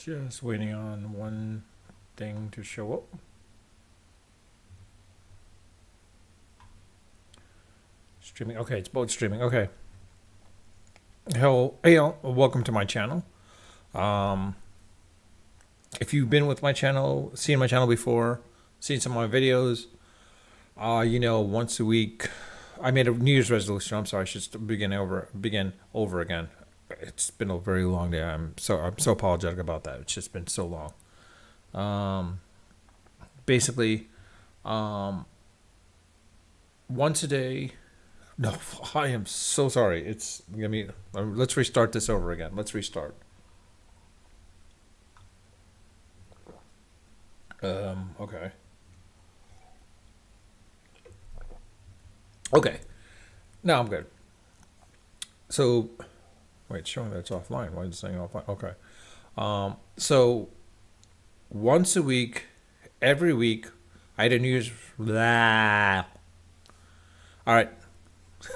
Just waiting on one thing to show up. Streaming. Okay, it's both streaming. Okay. Hey, all. Welcome to my channel. Um, if you've been with my channel, seen my channel before, seen some of my videos, once a week, I made a New Year's resolution. I'm sorry, I should begin over again. It's been a very long day. I'm so apologetic about that. It's just been so long. Basically, once a day. No, I am so sorry. Let's restart this over again. Let's restart. Okay. Okay. Now I'm good. So, wait, it's showing that it's offline. Why is it saying offline? Okay. So once a week, every week, I had a New Year's. Blah. All right.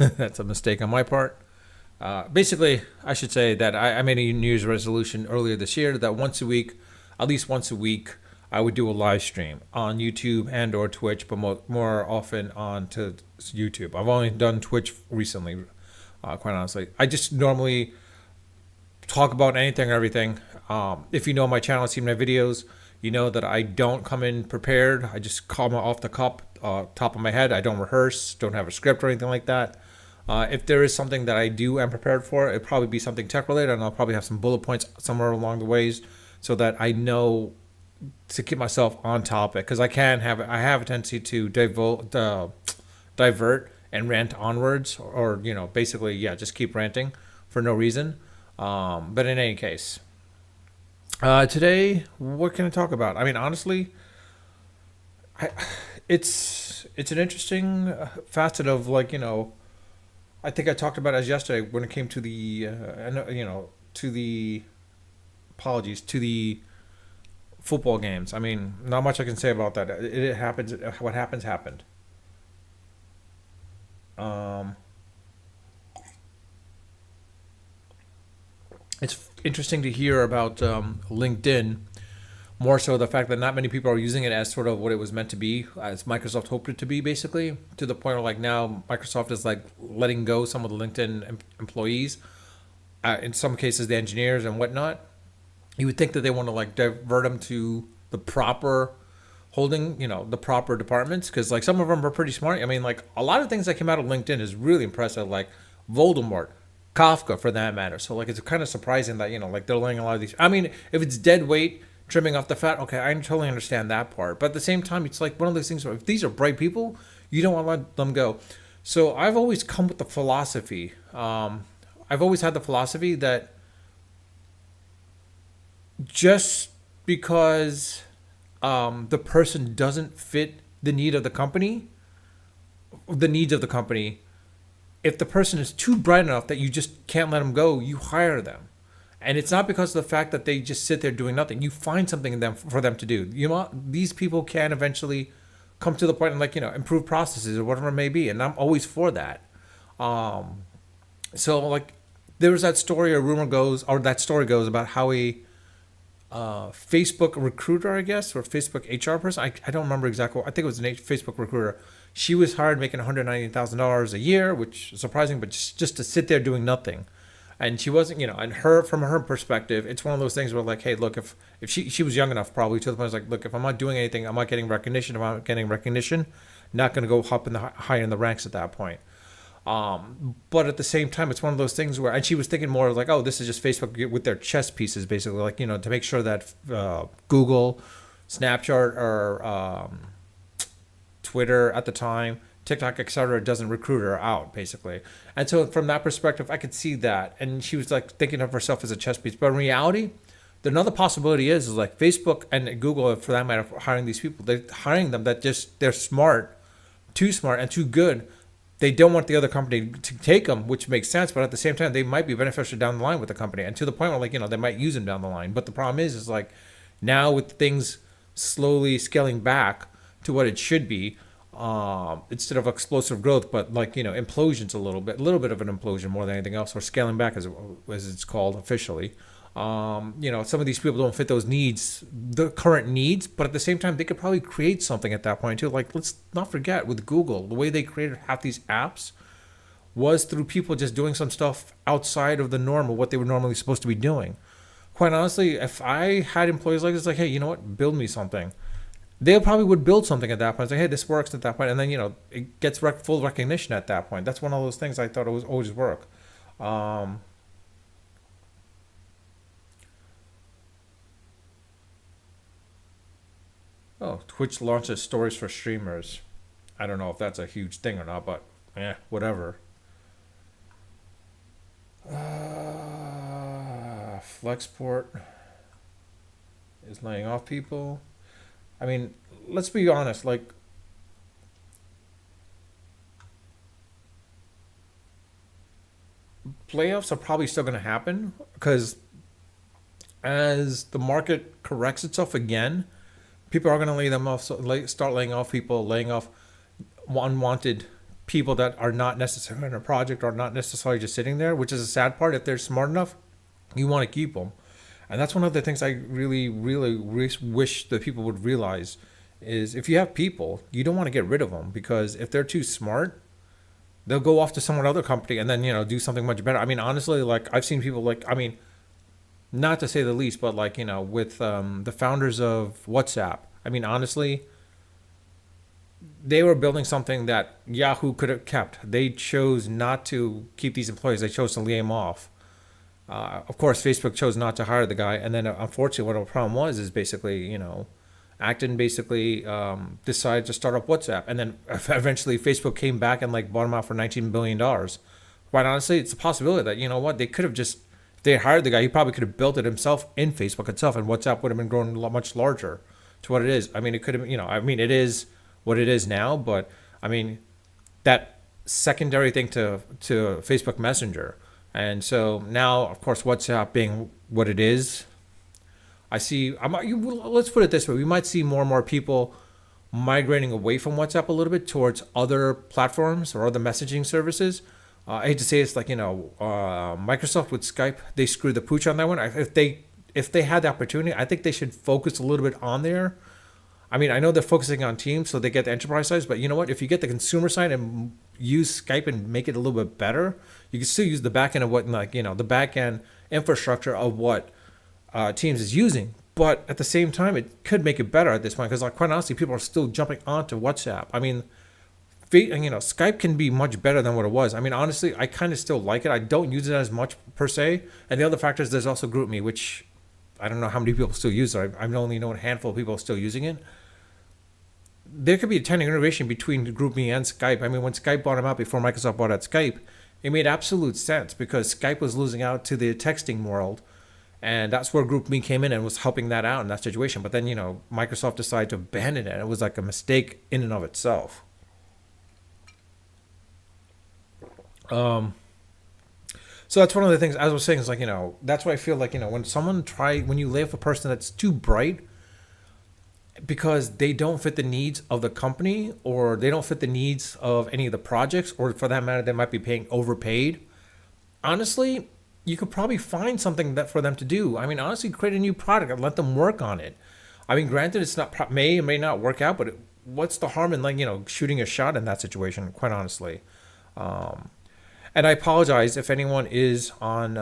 That's a mistake on my part. Basically, I should say that I made a New Year's resolution earlier this year that once a week, at least once a week, I would do a live stream on YouTube and or Twitch, but more often on to YouTube. I've only done Twitch recently, quite honestly. I just normally talk about anything or everything. If you know my channel, seen my videos, you know that I don't come in prepared. I just come off the top of my head. I don't rehearse, don't have a script or anything like that. If there is something that I do am prepared for, it'd probably be something tech related, and I'll probably have some bullet points somewhere along the ways so that I know to keep myself on topic. Because I have a tendency to divert and rant onwards, or basically, yeah, just keep ranting for no reason. But in any case, today, what can I talk about? I mean, honestly, it's an interesting facet of I think I talked about it as yesterday when it came to the apologies to the football games. I mean, not much I can say about that. It happens. What happens happened. Um, it's interesting to hear about LinkedIn. More so the fact that not many people are using it as sort of what it was meant to be, as Microsoft hoped it to be, basically, to the point where now Microsoft is letting go some of the LinkedIn employees, in some cases the engineers and whatnot. You would think that they want to divert them to the proper holding, the proper departments, because some of them are pretty smart. I mean, a lot of things that came out of LinkedIn is really impressive, like Voldemort, Kafka for that matter. So it's kind of surprising that they're letting a lot of these. I mean, if it's dead weight trimming off the fat, okay, I totally understand that part. But at the same time, it's one of those things where if these are bright people, you don't want to let them go. So I've always come with the philosophy. I've always had the philosophy that just because the person doesn't fit the needs of the company, if the person is too bright enough that you just can't let them go, you hire them. And it's not because of the fact that they just sit there doing nothing. You find something in them for them to do. These people can eventually come to the point and improve processes or whatever it may be. And I'm always for that. So there was that story, that story goes about how a Facebook recruiter, I guess, or Facebook HR person. I don't remember exactly. I think it was a Facebook recruiter. She was hired making $190,000 a year, which is surprising, but just to sit there doing nothing. And she wasn't, and from her perspective, it's one of those things where hey, look, if she was young enough probably to the point, look, if I'm not doing anything, I'm not getting recognition. If I'm not getting recognition, not going to go hop in the high in the ranks at that point. But at the same time, it's one of those things where, and she was thinking more oh, this is just Facebook with their chess pieces, basically, to make sure that Google, Snapchat, or Twitter at the time, TikTok, etc., doesn't recruit her out, basically. And so from that perspective, I could see that. And she was thinking of herself as a chess piece. But in reality, another possibility is Facebook and Google, for that matter, hiring these people. They're hiring them that they're smart, too smart and too good. They don't want the other company to take them, which makes sense. But at the same time, they might be beneficial down the line with the company. And to the point where, they might use them down the line. But the problem is now with things slowly scaling back to what it should be, instead of explosive growth, but implosions a little bit of an implosion more than anything else, or scaling back as it's called officially. Some of these people don't fit those needs, the current needs, but at the same time, they could probably create something at that point too. Like, let's not forget with Google, the way they created half these apps was through people just doing some stuff outside of the norm of what they were normally supposed to be doing. Quite honestly, if I had employees like this, like, hey, you know what, build me something, they probably would build something at that point. It's like, hey, this works at that point, and then it gets full recognition at that point. That's one of those things I thought it was always work. Um, oh, Twitch launches stories for streamers. I don't know if that's a huge thing or not, but whatever. Flexport is laying off people. I mean, let's be honest. Like, playoffs are probably still going to happen because as the market corrects itself again, people are going to lay them off. So start laying off people, laying off unwanted people that are not necessarily in a project or not necessarily just sitting there, which is a sad part. If they're smart enough, you want to keep them. And that's one of the things I really, really wish that people would realize is if you have people, you don't want to get rid of them because if they're too smart, they'll go off to some other company and then, do something much better. I mean, honestly, like I've seen people like, I mean, not to say the least, but like, with the founders of WhatsApp, I mean, honestly, they were building something that Yahoo could have kept. They chose not to keep these employees. They chose to lay them off. Of course, Facebook chose not to hire the guy, and then unfortunately, what the problem was is basically, Acton basically decided to start up WhatsApp, and then eventually Facebook came back and like bought him out for $19 billion. Quite honestly, it's a possibility that what they could have just if they hired the guy, he probably could have built it himself in Facebook itself, and WhatsApp would have been grown much larger to what it is. I mean, it could have, I mean, it is what it is now, but I mean, that secondary thing to Facebook Messenger. And so now, of course, WhatsApp being what it is, let's put it this way. We might see more and more people migrating away from WhatsApp a little bit towards other platforms or other messaging services. I hate to say it's like, Microsoft with Skype, they screwed the pooch on that one. If they had the opportunity, I think they should focus a little bit on there. I mean, I know they're focusing on Teams, so they get the enterprise size. But you know what? If you get the consumer side and use Skype and make it a little bit better, you can still use the back end of what, like, the back end infrastructure of what Teams is using. But at the same time, it could make it better at this point because, like, quite honestly, people are still jumping onto WhatsApp. I mean, Skype can be much better than what it was. I mean, honestly, I kind of still like it. I don't use it as much per se. And the other factor is there's also GroupMe, which I don't know how many people still use it. I've only known a handful of people still using it. There could be a tiny integration between GroupMe and Skype. I mean, when Skype bought them out before Microsoft bought out Skype, it made absolute sense because Skype was losing out to the texting world. And that's where GroupMe came in and was helping that out in that situation. But then, Microsoft decided to abandon it. It was like a mistake in and of itself. So that's one of the things, as I was saying, is like, that's why I feel like, when you lay off a person that's too bright because they don't fit the needs of the company or they don't fit the needs of any of the projects, or for that matter, they might be paying overpaid. Honestly, you could probably find something that for them to do. I mean, honestly, create a new product and let them work on it. I mean, granted, it's not may or may not work out, but what's the harm in shooting a shot in that situation? Quite honestly. And I apologize if anyone is on,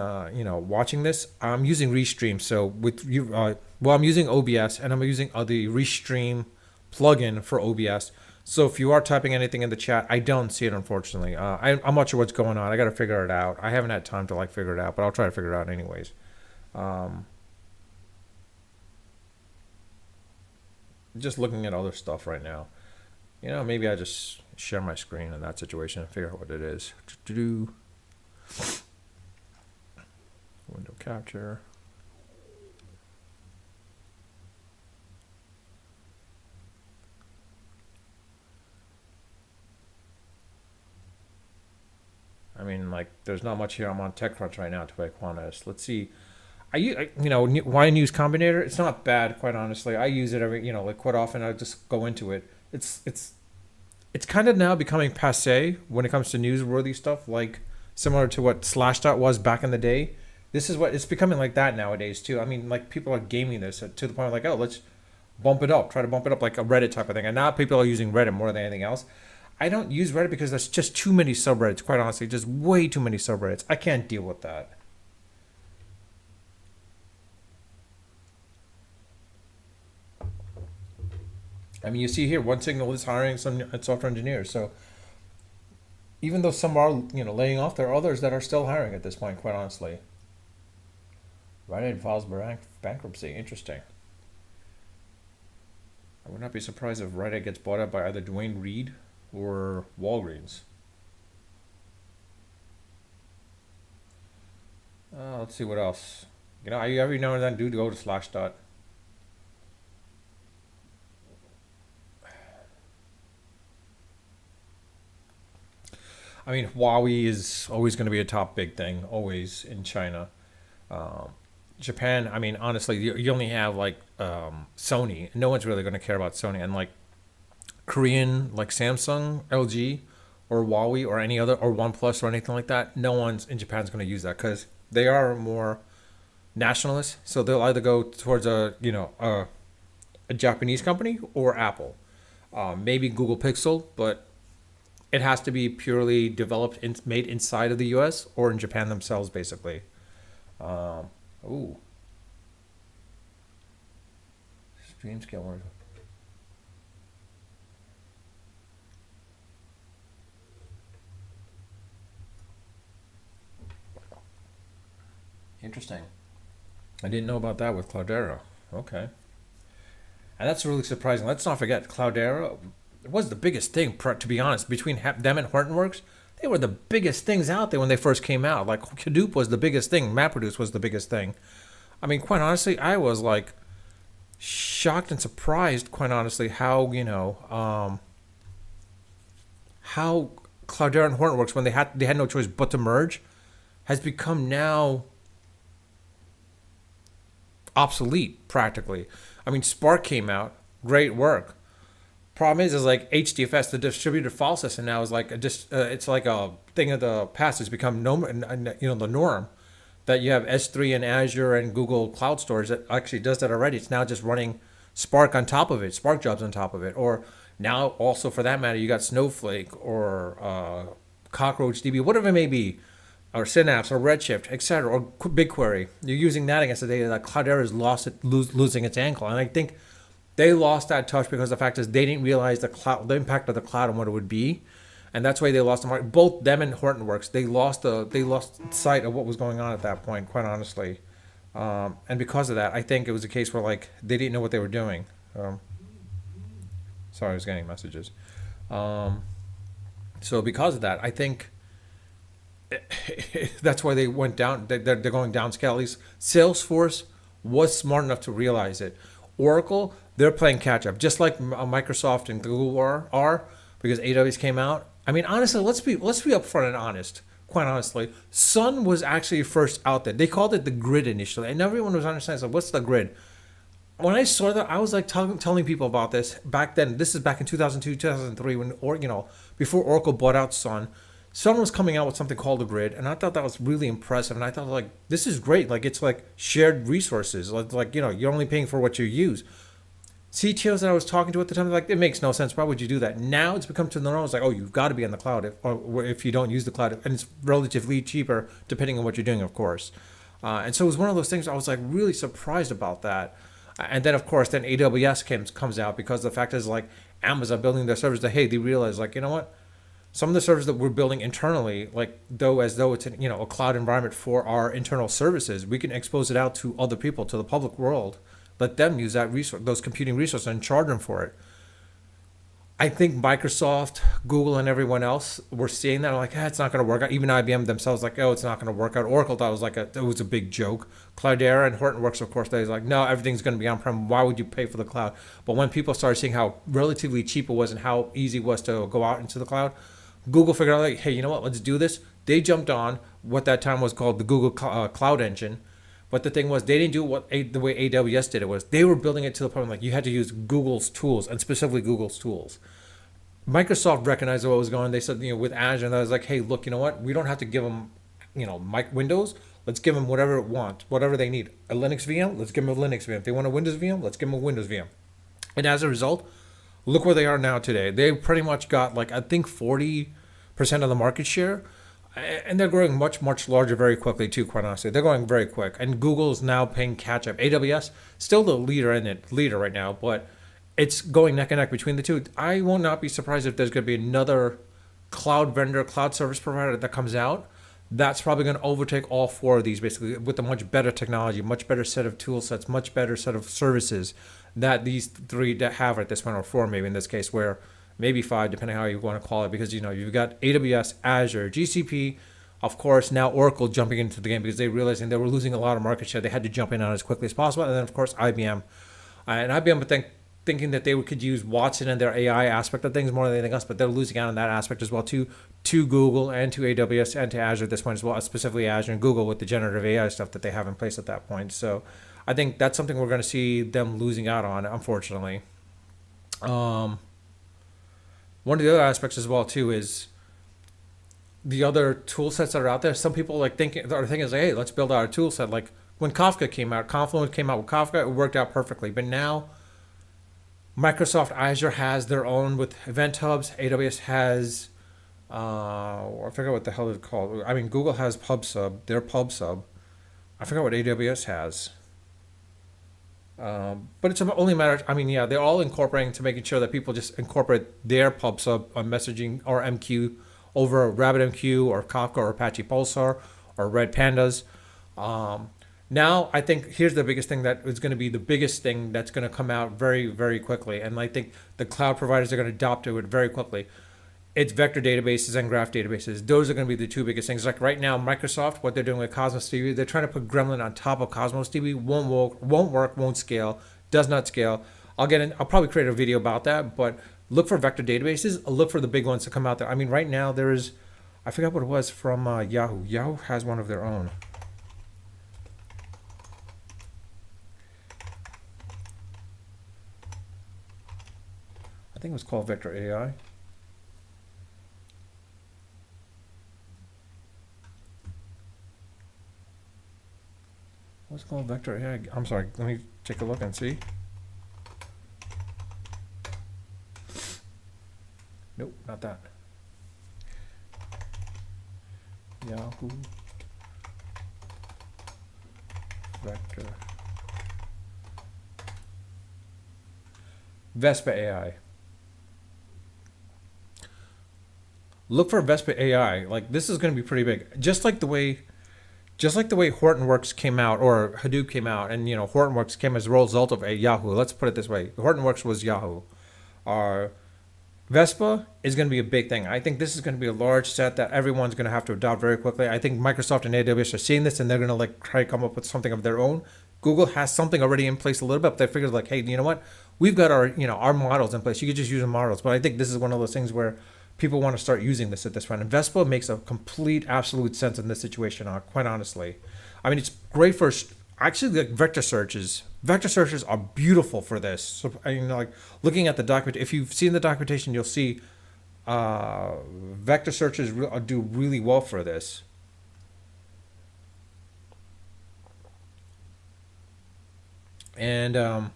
watching this. I'm using Restream. So with you, I'm using OBS and I'm using the Restream plugin for OBS. So if you are typing anything in the chat, I don't see it, unfortunately. I'm not sure what's going on. I got to figure it out. I haven't had time to figure it out, but I'll try to figure it out anyways. Just looking at other stuff right now. Maybe I just share my screen in that situation and figure out what it is. Window capture. I mean, there's not much here. I'm on TechCrunch right now, to be quite honest. Let's see. Wine Use Combinator. It's not bad, quite honestly. I use it every, quite often. I just go into it. It's kind of now becoming passé when it comes to newsworthy stuff, similar to what Slashdot was back in the day. This is what it's becoming like that nowadays too. I mean, like people are gaming this to the point of like, oh, let's bump it up, try to bump it up like a Reddit type of thing. And now people are using Reddit more than anything else. I don't use Reddit because there's just too many subreddits. Quite honestly, just way too many subreddits. I can't deal with that. I mean, you see here, one signal is hiring some software engineers. So even though some are, laying off, there are others that are still hiring at this point. Quite honestly, Reddit files bankruptcy. Interesting. I would not be surprised if Reddit gets bought up by either Dwayne Reed or Walgreens. Let's see what else. I every now and then do go to Slashdot. I mean, Huawei is always going to be a top big thing, always in China. Um, Japan, I mean, honestly, you only have like Sony. No one's really going to care about Sony. And like Korean, like Samsung, LG, or Huawei, or any other, or OnePlus, or anything like that, no one's in Japan's going to use that because they are more nationalist. So they'll either go towards a Japanese company or Apple. Maybe Google Pixel, but it has to be purely developed and made inside of the U.S. or in Japan themselves, basically. Um, ooh, stream scale. Interesting. I didn't know about that with Cloudera. Okay. And that's really surprising. Let's not forget Cloudera was the biggest thing, to be honest, between them and Hortonworks. They were the biggest things out there when they first came out. Like Hadoop was the biggest thing. MapReduce was the biggest thing. I mean, quite honestly, I was like shocked and surprised, quite honestly, how Cloudera and Hortonworks, when they had no choice but to merge, has become now obsolete practically. I mean, Spark came out, great work. Problem is like HDFS, the distributed file system now is like it's like a thing of the past. It's become the norm that you have S3 and Azure and Google Cloud Storage that actually does that already. It's now just running Spark on top of it, Spark jobs on top of it, or now also for that matter, you got Snowflake or Cockroach DB, whatever it may be, or Synapse or Redshift, etc., or BigQuery. You're using that against the data that Cloudera is losing its ankle, and I think they lost that touch because the fact is they didn't realize the impact of the cloud and what it would be, and that's why they lost the market. Both them and Hortonworks, they lost sight of what was going on at that point. Quite honestly, and because of that, I think it was a case where like they didn't know what they were doing. Sorry, I was getting messages. Um, so because of that, I think that's why they went down. They're going downscale. At least Salesforce was smart enough to realize it. Oracle, they're playing catch up, just like Microsoft and Google are because AWS came out. I mean, honestly, let's be upfront and honest. Quite honestly, Sun was actually first out there. They called it the grid initially, and everyone was understanding. So, what's the grid? When I saw that, I was like telling people about this back then. This is back in 2002, 2003, before Oracle bought out Sun. Sun was coming out with something called the grid, and I thought that was really impressive. And I thought like this is great. Like it's like shared resources. Like you're only paying for what you use. CTOs that I was talking to at the time, like it makes no sense. Why would you do that? Now it's become to the norm. It's like, oh, you've got to be on the cloud if you don't use the cloud, and it's relatively cheaper depending on what you're doing, of course. And so it was one of those things I was like really surprised about that. And then of course, then AWS comes out because the fact is like Amazon building their servers. That hey, they realize like what, some of the servers that we're building internally, like as though it's a cloud environment for our internal services, we can expose it out to other people, to the public world. Let them use that resource, those computing resources, and charge them for it. I think Microsoft, Google, and everyone else were seeing that. Like, it's not going to work out. Even IBM themselves, like, oh, it's not going to work out. Oracle thought it was a big joke. Cloudera and Hortonworks, of course, they was like, no, everything's going to be on-prem. Why would you pay for the cloud? But when people started seeing how relatively cheap it was and how easy it was to go out into the cloud, Google figured out, like, hey, you know what? Let's do this. They jumped on what that time was called the Google Cloud Engine. But the thing was, they didn't do the way AWS did it. Was they were building it to the point like you had to use Google's tools, and specifically Google's tools. Microsoft recognized what was going on. They said, with Azure, and I was like, hey, look, you know what? We don't have to give them, Windows. Let's give them whatever it wants, whatever they need. A Linux VM, let's give them a Linux VM. If they want a Windows VM, let's give them a Windows VM. And as a result, look where they are now today. They pretty much got like I think 40% of the market share, and they're growing much larger very quickly too. Quite honestly, they're going very quick. And Google's now paying catch up. AWS still the leader right now, but it's going neck and neck between the two. I will not be surprised if there's going to be another cloud vendor, cloud service provider that comes out. That's probably going to overtake all four of these basically with a much better technology, much better set of tool sets, much better set of services that these three that have at this point, or four maybe in this case, where maybe five, depending how you want to call it, because you've got AWS, Azure, GCP, of course, now Oracle jumping into the game because they realizing they were losing a lot of market share. They had to jump in on it as quickly as possible, and then of course IBM, and IBM would thinking that they could use Watson and their AI aspect of things more than anything else, but they're losing out on that aspect as well to Google and to AWS and to Azure at this point as well, specifically Azure and Google with the generative AI stuff that they have in place at that point. So I think that's something we're going to see them losing out on, unfortunately. One of the other aspects as well too is the other tool sets that are out there. Some people are thinking is like, hey, let's build out a tool set. Like when Kafka came out, Confluent came out with Kafka, it worked out perfectly. But now Microsoft Azure has their own with Event Hubs. AWS has, I forget what the hell it's called. I mean, Google has PubSub, their PubSub. I forget what AWS has. But it's only a matter. I mean, yeah, they're all incorporating to making sure that people just incorporate their PubSub on messaging or MQ over RabbitMQ or Kafka or Apache Pulsar or Red Pandas. Now, I think here's the biggest thing that is going to be the biggest thing that's going to come out very, very quickly. And I think the cloud providers are going to adopt to it very quickly. It's vector databases and graph databases. Those are going to be the two biggest things. Like right now, Microsoft, what they're doing with Cosmos DB, they're trying to put Gremlin on top of Cosmos DB. Won't work, won't scale, does not scale. I'll probably create a video about that, but look for vector databases. Look for the big ones to come out there. I mean, right now there is, I forgot what it was from Yahoo. Yahoo has one of their own. I think it was called Vector AI. What's it called? Vector AI? I'm sorry. Let me take a look and see. Nope, not that. Yahoo Vector Vespa AI. Look for Vespa AI. Like this is going to be pretty big. Just like the way Hortonworks came out or Hadoop came out, and Hortonworks came as a result of a Yahoo. Let's put it this way: Hortonworks was Yahoo. Vespa is going to be a big thing. I think this is going to be a large set that everyone's going to have to adopt very quickly. I think Microsoft and AWS are seeing this, and they're going to try to come up with something of their own. Google has something already in place a little bit, but they figured hey, you know what? We've got our models in place. You could just use the models. But I think this is one of those things where people want to start using this at this point. And Vespa makes a complete, absolute sense in this situation, quite honestly. I mean, it's great for actually vector searches. Vector searches are beautiful for this. So, looking at the document, if you've seen the documentation, you'll see vector searches do really well for this. And I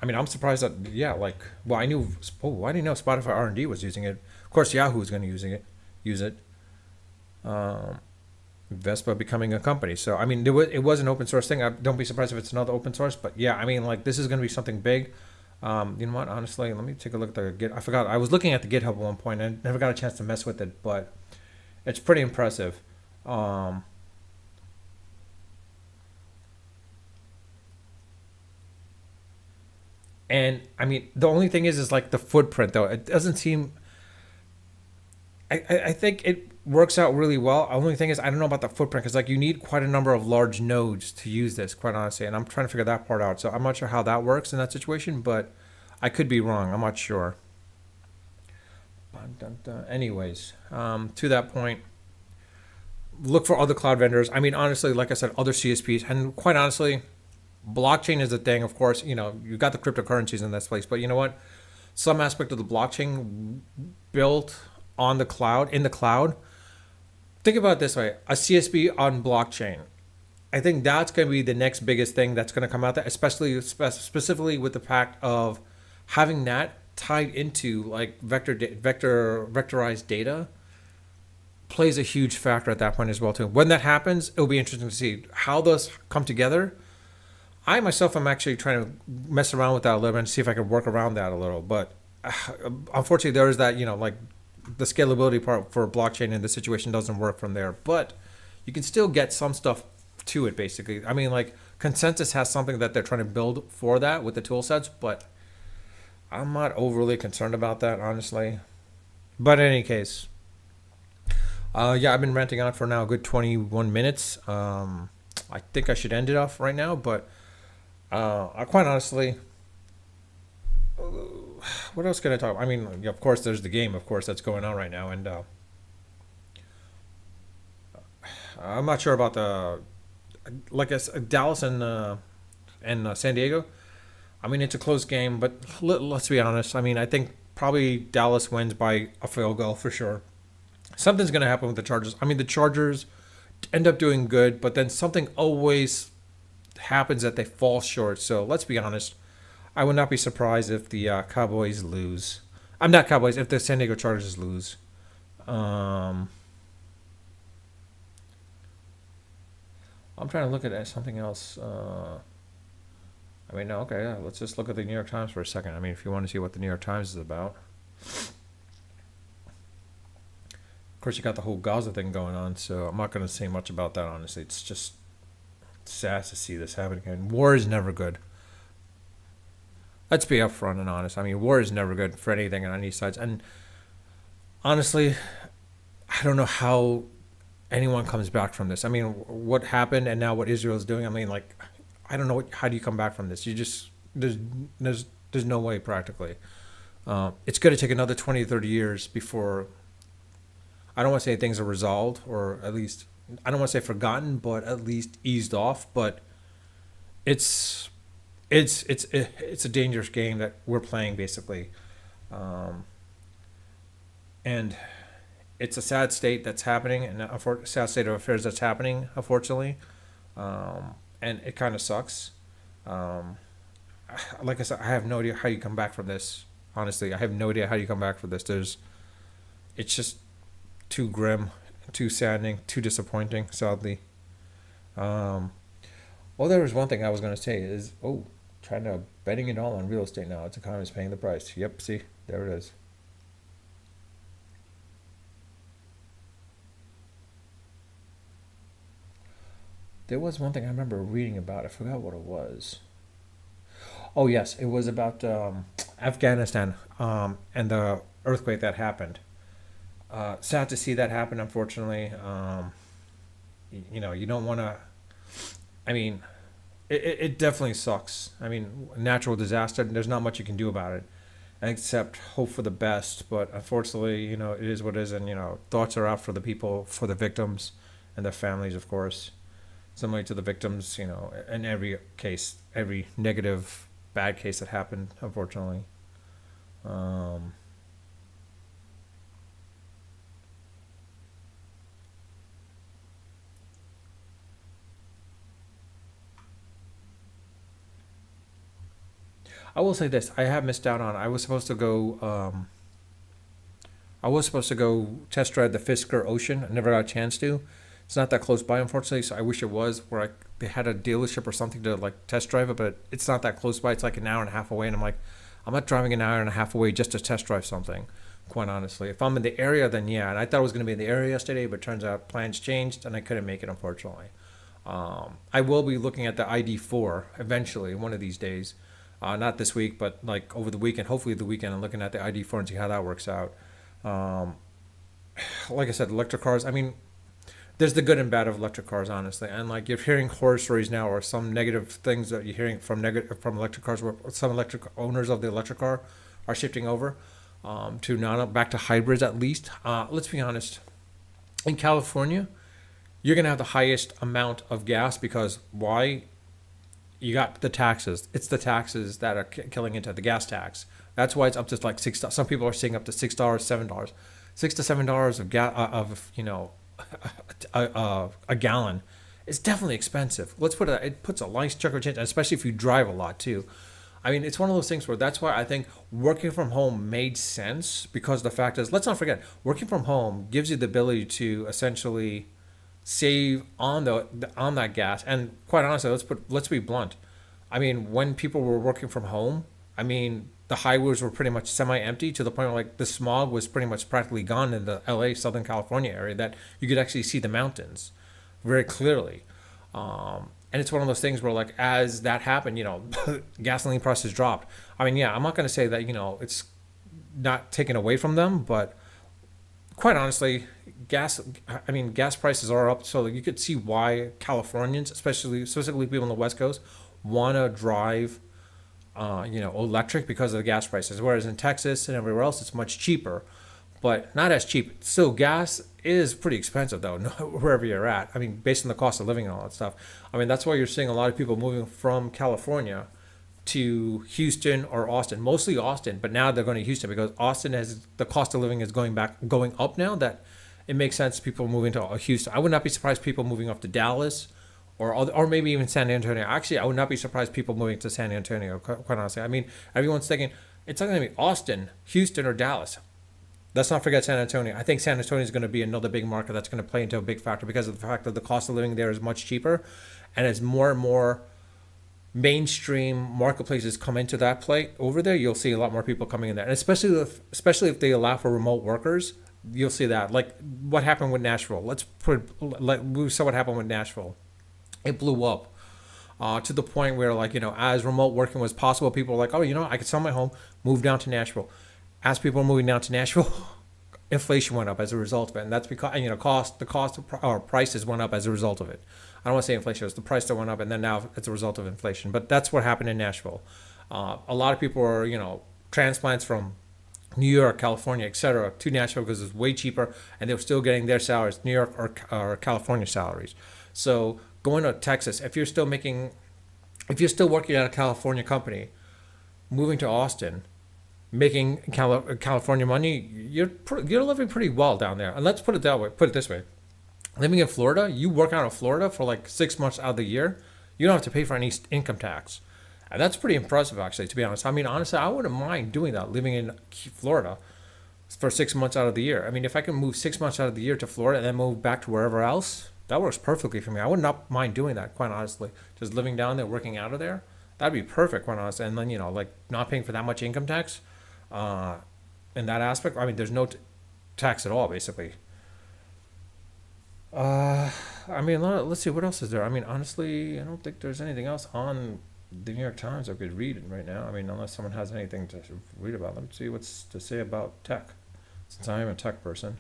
mean, I'm surprised that I didn't know Spotify R&D was using it. Of course, Yahoo is going to use it. Vespa becoming a company. So I mean, it was an open source thing. Don't be surprised if it's another open source. But yeah, I mean, this is going to be something big. You know what? Honestly, let me take a look at the Git. I forgot. I was looking at the GitHub at one point and never got a chance to mess with it, but it's pretty impressive. And I mean, the only thing is the footprint though. It doesn't seem. I think it works out really well. The only thing is I don't know about the footprint because you need quite a number of large nodes to use this, quite honestly, and I'm trying to figure that part out. So I'm not sure how that works in that situation, but I could be wrong. I'm not sure. Anyways, to that point, look for other cloud vendors. I mean, honestly, like I said, other CSPs, and quite honestly, blockchain is a thing. Of course, you've got the cryptocurrencies in this place, but you know what? Some aspect of the blockchain built on the cloud, in the cloud, Think about it this way: a CSP on blockchain. I think that's going to be the next biggest thing that's going to come out there, especially specifically with the fact of having that tied into like vectorized data plays a huge factor at that point as well too. When that happens, it'll be interesting to see how those come together. I myself am actually trying to mess around with that a little bit and see if I can work around that a little. But unfortunately, there is that, like the scalability part for blockchain in this situation doesn't work from there. But you can still get some stuff to it, basically. I mean, like Consensus has something that they're trying to build for that with the tool sets, but I'm not overly concerned about that, honestly. But in any case, yeah, I've been ranting on for now a good 21 minutes. I think I should end it off right now, but I quite honestly, what else can I talk about? I mean, of course, there's the game, of course, that's going on right now, and I'm not sure about the, like I said, Dallas and San Diego. I mean, it's a close game, but let's be honest. I mean, I think probably Dallas wins by a field goal for sure. Something's going to happen with the Chargers. I mean, the Chargers end up doing good, but then something always happens that they fall short. So let's be honest. I would not be surprised if the Cowboys lose. I'm not Cowboys, if the San Diego Chargers lose. I'm trying to look at something else. I mean, no, okay, yeah, let's just look at the New York Times for a second. I mean, if you want to see what the New York Times is about. Of course, you got the whole Gaza thing going on, so I'm not going to say much about that, honestly. It's just sad to see this happen again. War is never good. Let's be upfront and honest. I mean, war is never good for anything on any sides. And honestly, I don't know how anyone comes back from this. I mean, what happened and now what Israel is doing, I mean, like, I don't know how do you come back from this? You just there's no way practically. It's going to take another 20, 30 years before, I don't want to say things are resolved, or at least I don't want to say forgotten, but at least eased off. But it's a dangerous game that we're playing basically, and it's a sad state that's happening, and a sad state of affairs that's happening, unfortunately. And it kind of sucks. Like I said, I have no idea how you come back from this. Honestly, I have no idea how you come back from this. It's just too grim, too saddening, too disappointing, sadly. Well, there was one thing I was going to say is, trying to betting it all on real estate now. It's economy's paying the price. Yep, see, there it is. There was one thing I remember reading about. I forgot what it was. Oh yes, it was about Afghanistan and the earthquake that happened. Sad to see that happen. Unfortunately, you don't want to. I mean, it definitely sucks. I mean, natural disaster. There's not much you can do about it, except hope for the best. But unfortunately, it is what it is, and thoughts are out for the people, for the victims, and their families, of course. Similarly to the victims, in every case, every negative, bad case that happened, unfortunately. Um, I will say this: I have missed out on. I was supposed to go test drive the Fisker Ocean. I never got a chance to. It's not that close by, unfortunately. So I wish it was where they had a dealership or something to like test drive it, but it's not that close by. It's like an hour and a half away, and I'm like, I'm not driving an hour and a half away just to test drive something. Quite honestly, if I'm in the area, then yeah. And I thought I was going to be in the area yesterday, but turns out plans changed, and I couldn't make it, unfortunately. I will be looking at the ID4 eventually, one of these days. Not this week, but like over the weekend, hopefully the weekend, I'm looking at the ID4 and see how that works out. Um, like I said, electric cars. I mean, there's the good and bad of electric cars, honestly. And like you're hearing horror stories now, or some negative things that you're hearing from electric cars, where some electric owners of the electric car are shifting over to now back to hybrids at least. Let's be honest. In California, you're gonna have the highest amount of gas because why? You got the taxes. It's the taxes that are killing into the gas tax. That's why it's up to like $6. Some people are saying up to $6, $7, $6 to $7 of gas a gallon, it's definitely expensive. Let's put it puts a nice chunk of change, especially if you drive a lot too. I mean, it's one of those things where that's why I think working from home made sense, because the fact is, let's not forget, working from home gives you the ability to essentially save on on that gas. And quite honestly, let's be blunt. I mean, when people were working from home, I mean, the highways were pretty much semi-empty, to the point where like the smog was pretty much practically gone in the LA, Southern California area, that you could actually see the mountains very clearly. And it's one of those things where, like, as that happened, gasoline prices dropped. I mean, yeah, I'm not going to say that, it's not taken away from them, but quite honestly, gas prices are up. So like, you could see why Californians, especially specifically people on the West Coast, want to drive, electric, because of the gas prices. Whereas in Texas and everywhere else, it's much cheaper, but not as cheap. Still, gas is pretty expensive though, wherever you're at. I mean, based on the cost of living and all that stuff. I mean, that's why you're seeing a lot of people moving from California to Houston or Austin, mostly Austin, but now they're going to Houston because Austin has the cost of living is going up now, that it makes sense people moving to Houston. I would not be surprised people moving up to Dallas, or maybe even San Antonio. Actually, I would not be surprised people moving to San Antonio, quite honestly. I mean, everyone's thinking it's not going to be Austin, Houston, or Dallas. Let's not forget San Antonio. I think San Antonio is going to be another big market that's going to play into a big factor, because of the fact that the cost of living there is much cheaper, and as more and more mainstream marketplaces come into that play over there, you'll see a lot more people coming in there, and especially if they allow for remote workers, you'll see that. Like what happened with Nashville. We saw what happened with Nashville. It blew up. To the point where, like, as remote working was possible, people were like, oh, I could sell my home, move down to Nashville. As people are moving down to Nashville, inflation went up as a result of it, and that's because the cost of prices went up as a result of it. I don't want to say inflation; it's the price that went up, and then now it's a result of inflation. But that's what happened in Nashville. A lot of people are transplants from New York, California, etc., to Nashville because it's way cheaper, and they were still getting their salaries, New York or California salaries. So going to Texas, if you're still working at a California company, moving to Austin, making California money, you're living pretty well down there. And let's put it this way: living in Florida, you work out of Florida for like 6 months out of the year, you don't have to pay for any income tax, and that's pretty impressive, actually. To be honest, I mean, honestly, I wouldn't mind doing that, living in Florida for 6 months out of the year. I mean, if I can move 6 months out of the year to Florida and then move back to wherever else, that works perfectly for me. I would not mind doing that, quite honestly. Just living down there, working out of there, that'd be perfect, quite honestly. And then like not paying for that much income tax. In that aspect, I mean, there's no tax at all, basically. I mean, let's see, what else is there? I mean, honestly, I don't think there's anything else on the New York Times I could read right now. I mean, unless someone has anything to read about. Let me see what's to say about tech, since I am a tech person.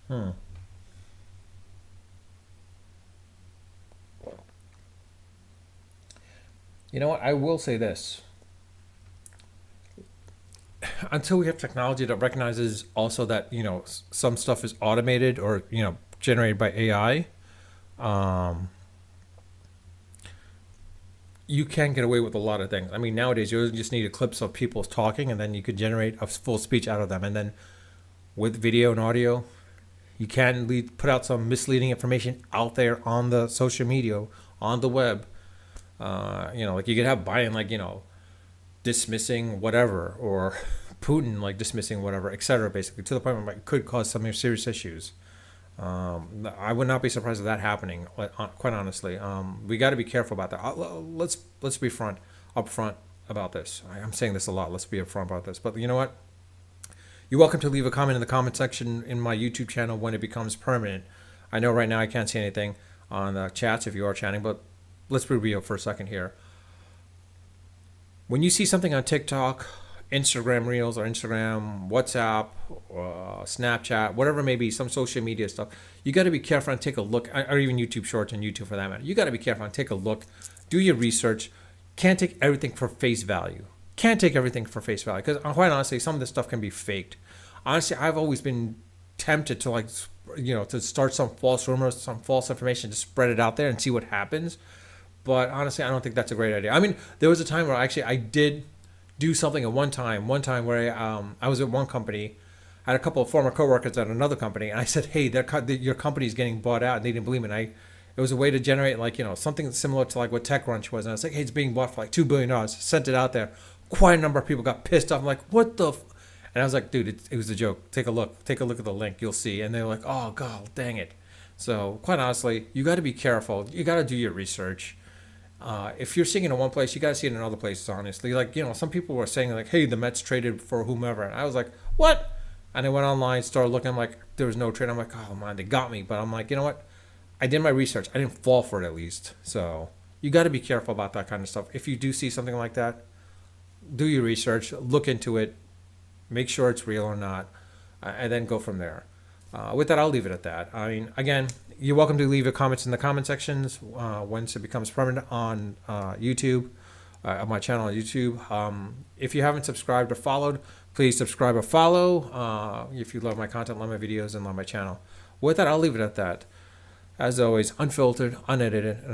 Hmm. You know what? I will say this. Until we have technology that recognizes also that, some stuff is automated or, generated by AI, um, you can get away with a lot of things. I mean, nowadays you just need clips of people talking, and then you could generate a full speech out of them. And then with video and audio, you can put out some misleading information out there on the social media, on the web. Like you could have Biden, like, dismissing whatever, or Putin, like, dismissing whatever, etc., basically, to the point where it could cause some serious issues. I would not be surprised if that happening, quite honestly. We got to be careful about that. Let's be upfront about this. I'm saying this a lot. Let's be upfront about this. But you know what? You're welcome to leave a comment in the comment section in my YouTube channel when it becomes permanent. I know right now I can't see anything on the chats if you are chatting, but let's be real for a second here. When you see something on TikTok, Instagram Reels, or Instagram, WhatsApp, Snapchat, whatever it may be, some social media stuff, you got to be careful and take a look, or even YouTube Shorts and YouTube for that matter. You got to be careful and take a look, do your research. Can't take everything for face value. Can't take everything for face value, because quite honestly, some of this stuff can be faked. Honestly, I've always been tempted to, like, to start some false rumors, some false information, to spread it out there and see what happens. But honestly, I don't think that's a great idea. I mean, there was a time where actually I did do something at one time where I was at one company. I had a couple of former coworkers at another company, and I said, "Hey, your company is getting bought out," and they didn't believe me. And it was a way to generate something similar to like what TechCrunch was. And I was like, "Hey, it's being bought for like $2 billion." Sent it out there. Quite a number of people got pissed off. I'm like, "What the?" And I was like, "Dude, it was a joke. Take a look. Take a look at the link. You'll see." And they're like, "Oh God, dang it." So quite honestly, you got to be careful. You got to do your research. If you're seeing it in one place, you got to see it in other places. Honestly, some people were saying like, "Hey, the Mets traded for whomever," and I was like, "What?" And I went online, started looking. I'm like, there was no trade. I'm like, oh man, they got me. But I'm like, you know what? I did my research. I didn't fall for it at least. So you got to be careful about that kind of stuff. If you do see something like that, do your research, look into it, make sure it's real or not, and then go from there. With that, I'll leave it at that. I mean, again, you're welcome to leave your comments in the comment sections once it becomes permanent on YouTube, on my channel on YouTube. If you haven't subscribed or followed, please subscribe or follow. If you love my content, love my videos, and love my channel. With that, I'll leave it at that. As always, unfiltered, unedited, and of